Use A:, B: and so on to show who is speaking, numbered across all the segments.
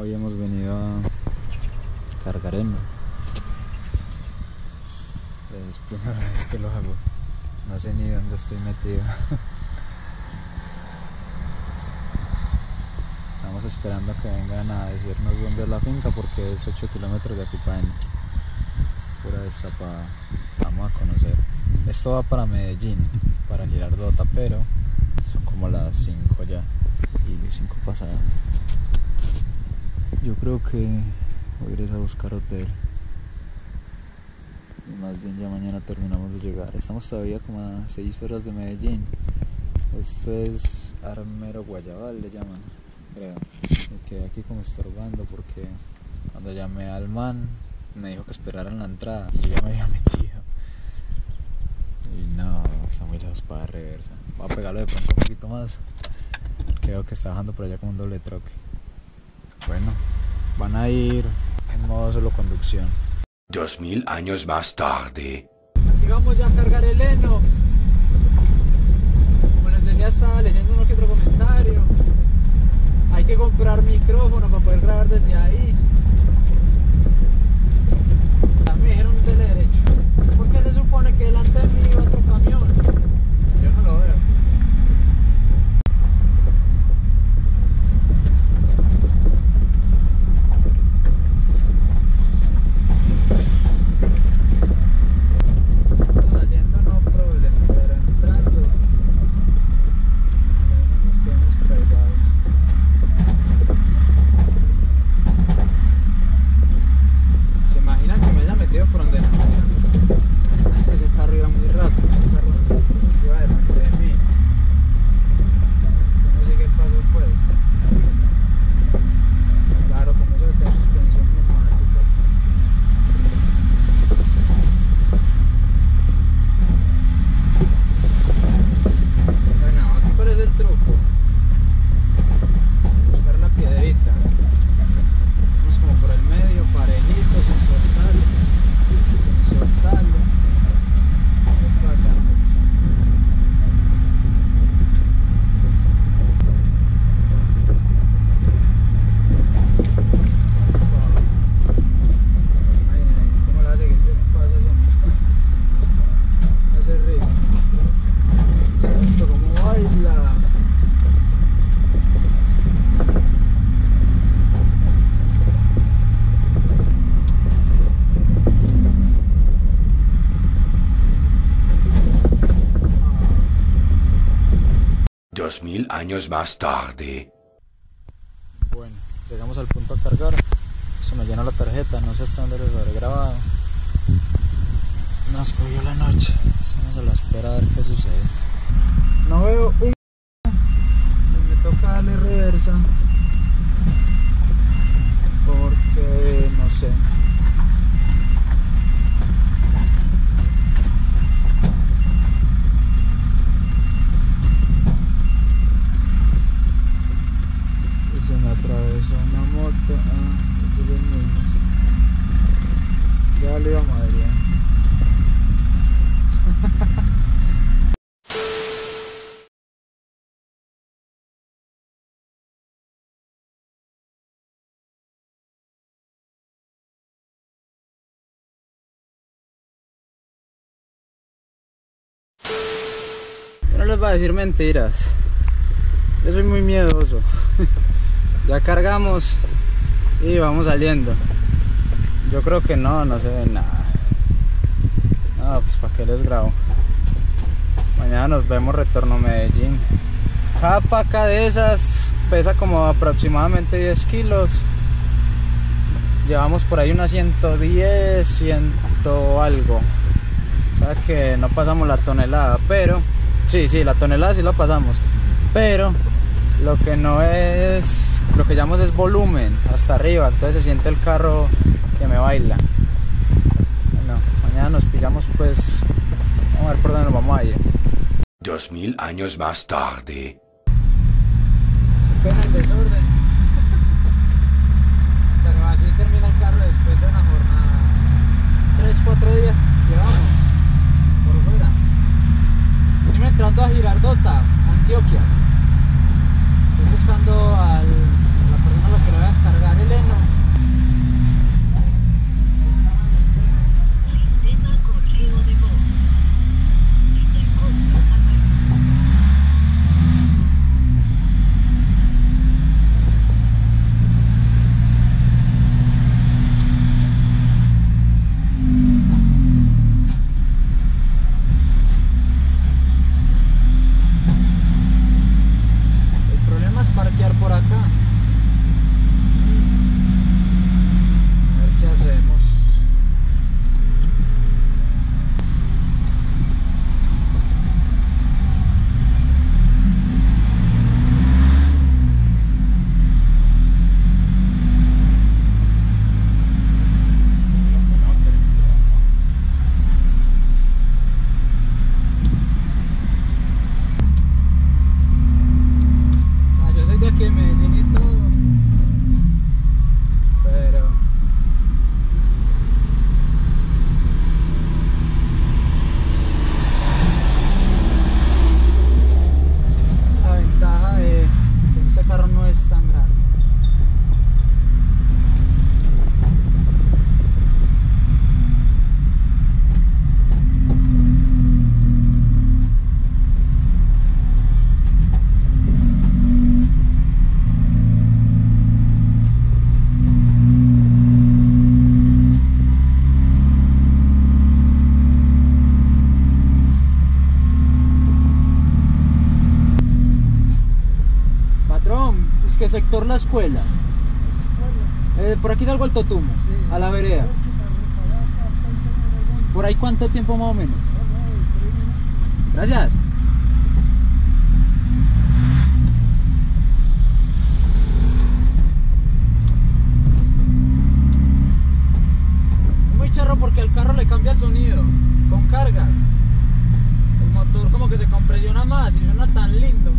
A: Hoy hemos venido a Cargareno. Es primera vez que lo hago. No sé ni dónde estoy metido. Estamos esperando a que vengan a decirnos dónde es la finca porque es 8 kilómetros de aquí para adentro. Pura esta vamos a conocer. Esto va para Medellín, para Girardota, pero son como las 5 ya y 5 pasadas. Yo creo que voy a ir a buscar hotel. Y más bien ya mañana terminamos de llegar. Estamos todavía como a 6 horas de Medellín. Esto es Armero Guayabal, le llaman, creo. Me quedé aquí como estorbando porque cuando llamé al man me dijo que esperara en la entrada y yo ya me había metido. Y no, está muy lejos para reversa. Voy a pegarlo de pronto un poquito más. Creo que está bajando por allá como un doble troque. Bueno, van a ir en modo solo conducción.
B: 2000 años más tarde.
A: Aquí vamos ya a cargar el heno. Como les decía, estaba leyendo uno que otro comentario. Hay que comprar micrófono para poder grabar desde ahí. Me dijeron de derecho. ¿Por qué se supone que delante de mí iba otro camión? Yo no lo veo.
B: Mil años más tarde.
A: Bueno, llegamos al punto a cargar. Se me llenó la tarjeta, no sé hasta dónde les habré grabado. Nos cogió la noche. Estamos a la espera a ver qué sucede. No veo un... Me toca darle reversa porque no sé. Atravesó una moto. Ya le iba a Madrid. Yo no les voy a decir mentiras. Yo soy muy miedoso. Ya cargamos y vamos saliendo. Yo creo que no se ve nada. No, pues para qué les grabo. Mañana nos vemos retorno a Medellín. Cada paca de esas pesa como aproximadamente 10 kilos. Llevamos por ahí unas 110, 100 algo. O sea que no pasamos la tonelada, pero... Sí, la tonelada sí la pasamos. Pero lo que no es... Lo que llamamos es volumen hasta arriba, entonces se siente el carro que me baila. Bueno, mañana nos pillamos pues, vamos a ver por dónde nos vamos a ir.
B: 2000 años más tarde.
A: Pena el desorden. Pero así termina el carro después de una jornada. 3-4 días llevamos por fuera. Venimos entrando a Girardota, Antioquia. Estoy buscando a la persona a la que le voy a descargar el Medellín y todo. Pero la ventaja de que este carro no es tan grande. ¿Qué sector la escuela? Por aquí salgo al Totumo, sí, a la vereda. ¿Por ahí cuánto tiempo más o menos? Gracias. Muy charro porque al carro le cambia el sonido con carga. El motor como que se compresiona más y suena tan lindo.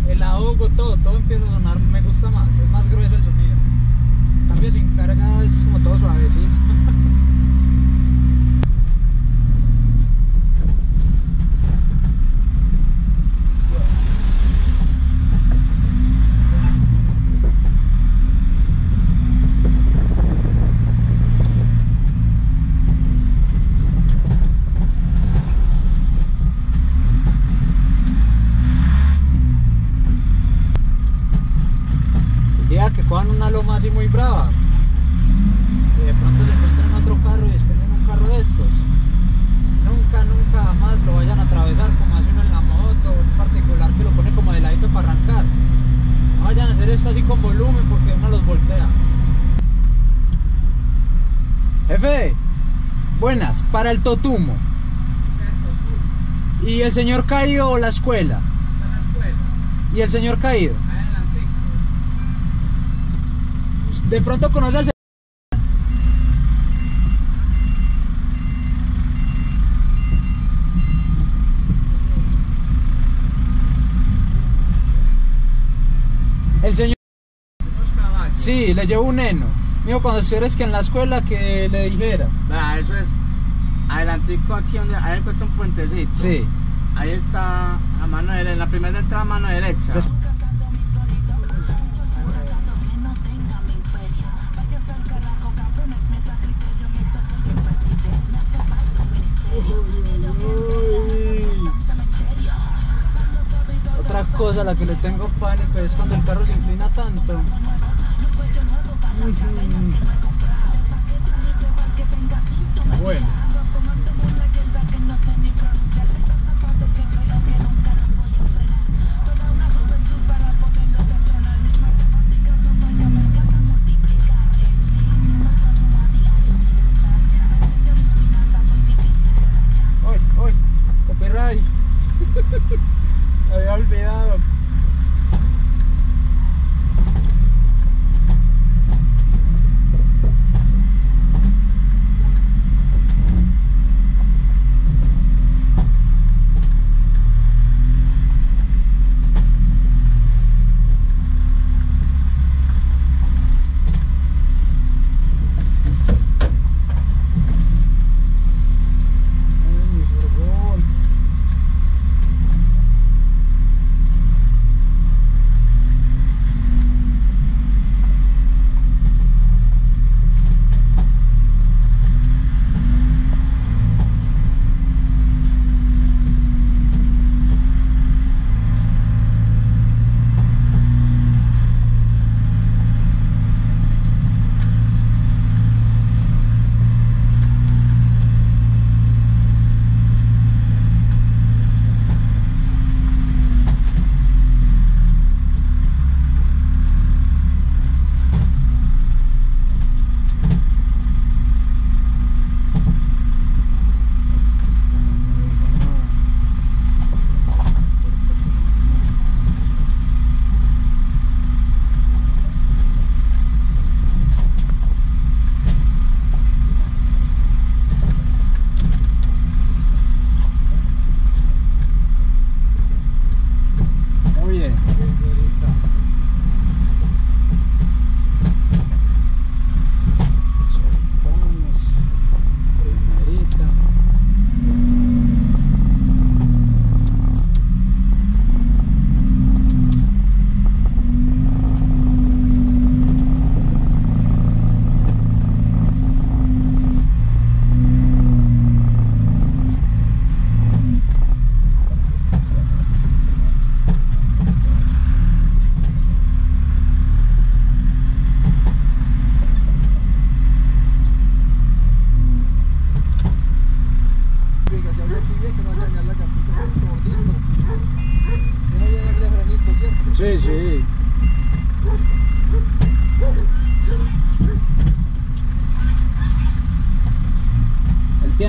A: El ahogo, todo empieza a sonar, me gusta más, es más grueso el sonido. En cambio sin carga es como todo suavecito. Que cojan una loma así muy brava y de pronto se encuentren otro carro y estén en un carro de estos, nunca jamás lo vayan a atravesar como hace uno en la moto o en particular que lo pone como de ladito para arrancar. No vayan a hacer esto así con volumen porque uno los voltea. Jefe, buenas, para el Totumo. ¿Y el señor caído o la escuela?
C: La escuela.
A: ¿Y el señor caído? De pronto conoce al señor. El señor. Sí, le llevo un heno. Mío, cuando estuvieras que en la escuela que le dijera.
C: Vea, eso es adelantico aquí donde ahí encuentra un puentecito.
A: Sí.
C: Ahí está a mano derecha, en la primera entrada a mano derecha.
A: Otra cosa a la que le tengo pánico es cuando el carro se inclina tanto. Bueno. Uy, copyright. Había olvidado.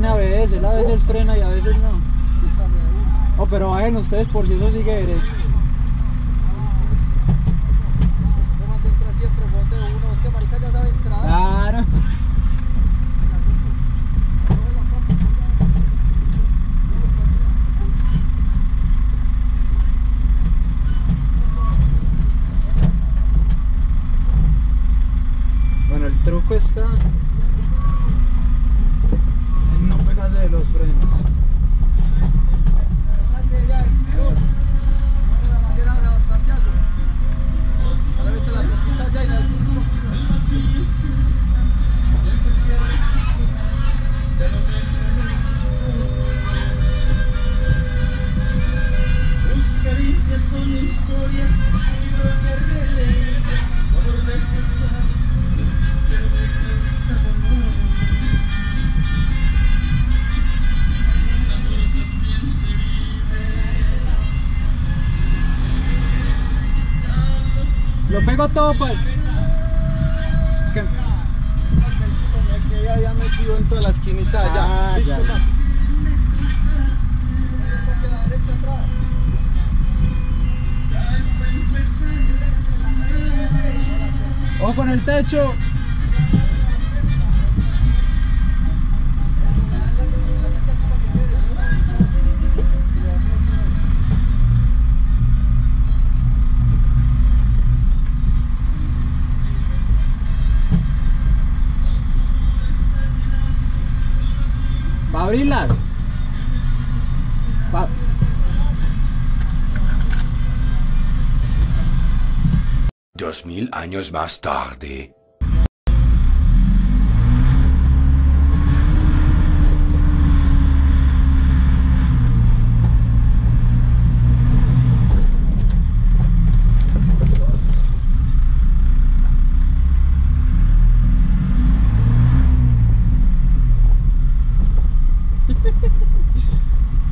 A: tiene ABS, él a veces frena y a veces no. Oh, pero bajen ustedes por si eso sigue derecho. Claro. Bueno, el truco está en no pegarse de los frenos. Lo pego todo para... ¿Qué?
D: Que ya había metido en toda la esquinita allá.
A: Ah,
D: Listo,
A: ya.
D: va. La derecha atrás.
A: Ojo con el techo. ¿Va a abrirlas? Va.
B: 2000 años más tarde.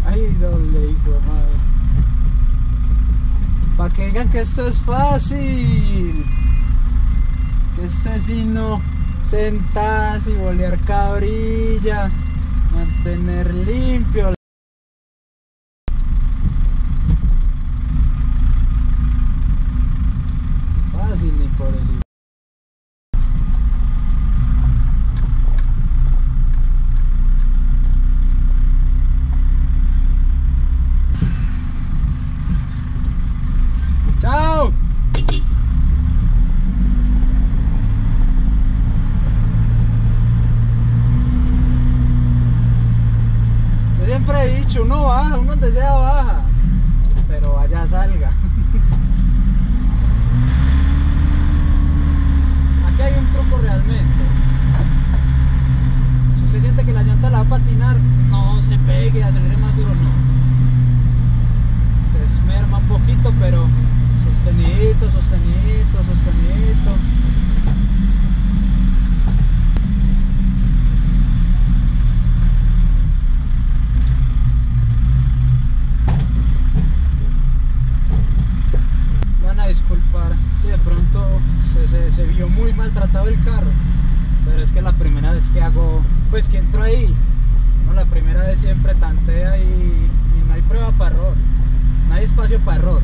A: Ay, doble hijo de madre. Para que digan que esto es fácil. Que este sino sentarse y bolear cabrilla, mantener limpio. Fácil ni por el... ¡Chao! Yo siempre he dicho, uno baja, uno donde sea baja, pero allá salga. Aquí hay un truco realmente. Si usted siente que la llanta la va a patinar, no se pegue, acelere más duro, no. Se esmerma un poquito, pero sostenidito, sostenidito, sostenidito. Van a disculpar si de pronto se vio muy maltratado el carro, pero es que la primera vez que hago, pues que entro ahí, no, la primera vez siempre tantea y no hay prueba para error, no hay espacio para error.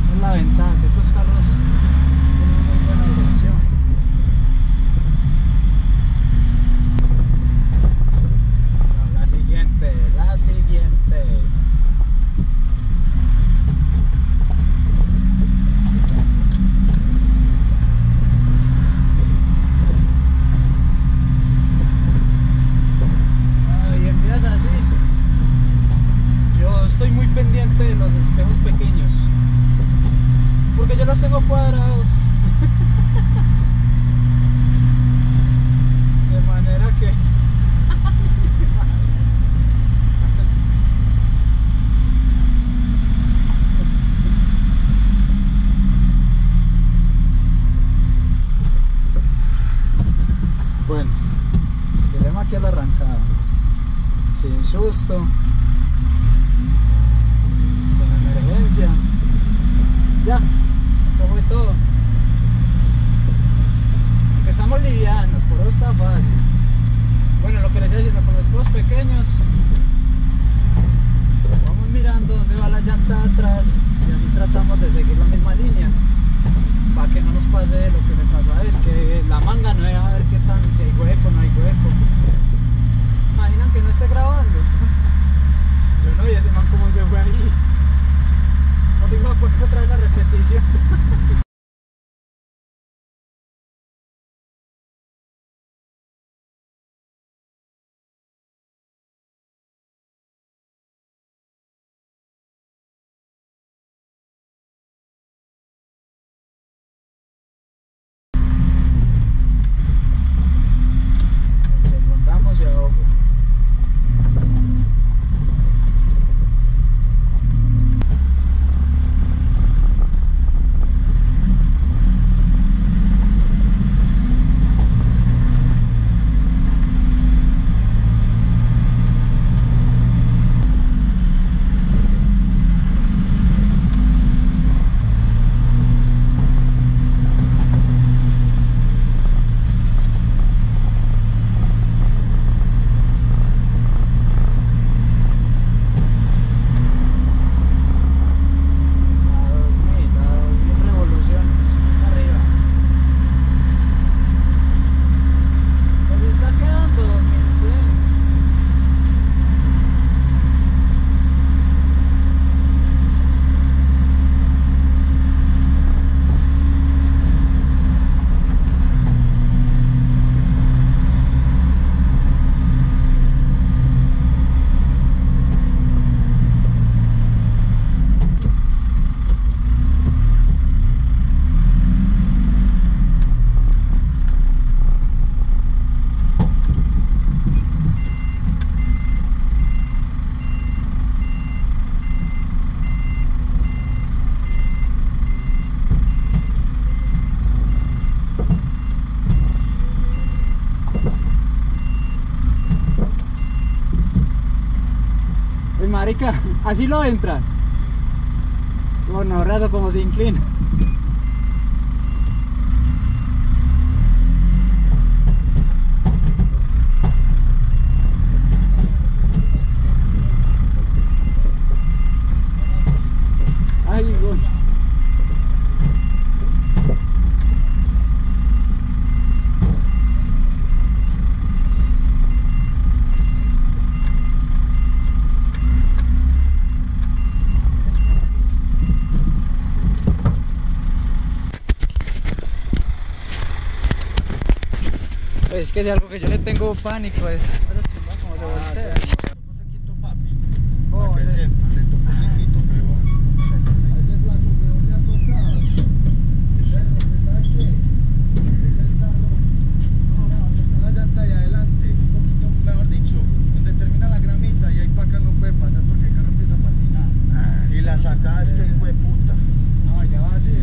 A: Esa es la ventaja, que estos carros tienen muy buena dirección. No, la siguiente, la siguiente. Y en días así, yo estoy muy pendiente de los espejos pequeños, porque yo los tengo cuadrados. De manera que sin susto, con emergencia. Ya, eso fue todo. Aunque estamos livianos, por eso está fácil. Bueno, lo que les decía diciendo, con los esposos pequeños, vamos mirando dónde va la llanta de atrás y así tratamos de seguir la misma línea para que no nos pase lo que le pasó a él, que la manga no deja ver qué tan, si hay hueco o no hay hueco. Imaginan que no esté grabando. Yo no vi ese man cómo se fue ahí. No digo, por qué trae la repetición. Segundamos y a ojo. Marica, así lo entra. Bueno, raso como se inclina. Ay, güey. Es que es algo que yo le tengo pánico, es como se voltea.
D: Para que sepa, le tocó sequito, peor. A ese flaco peor le ha tocado. ¿Sabes qué? Es el carro. No, donde está la llanta ahí adelante. Un poquito, mejor dicho, donde termina la gramita y ahí para acá no puede pasar porque el carro empieza a patinar. Y la sacada es que el hueputa. No, ya va así.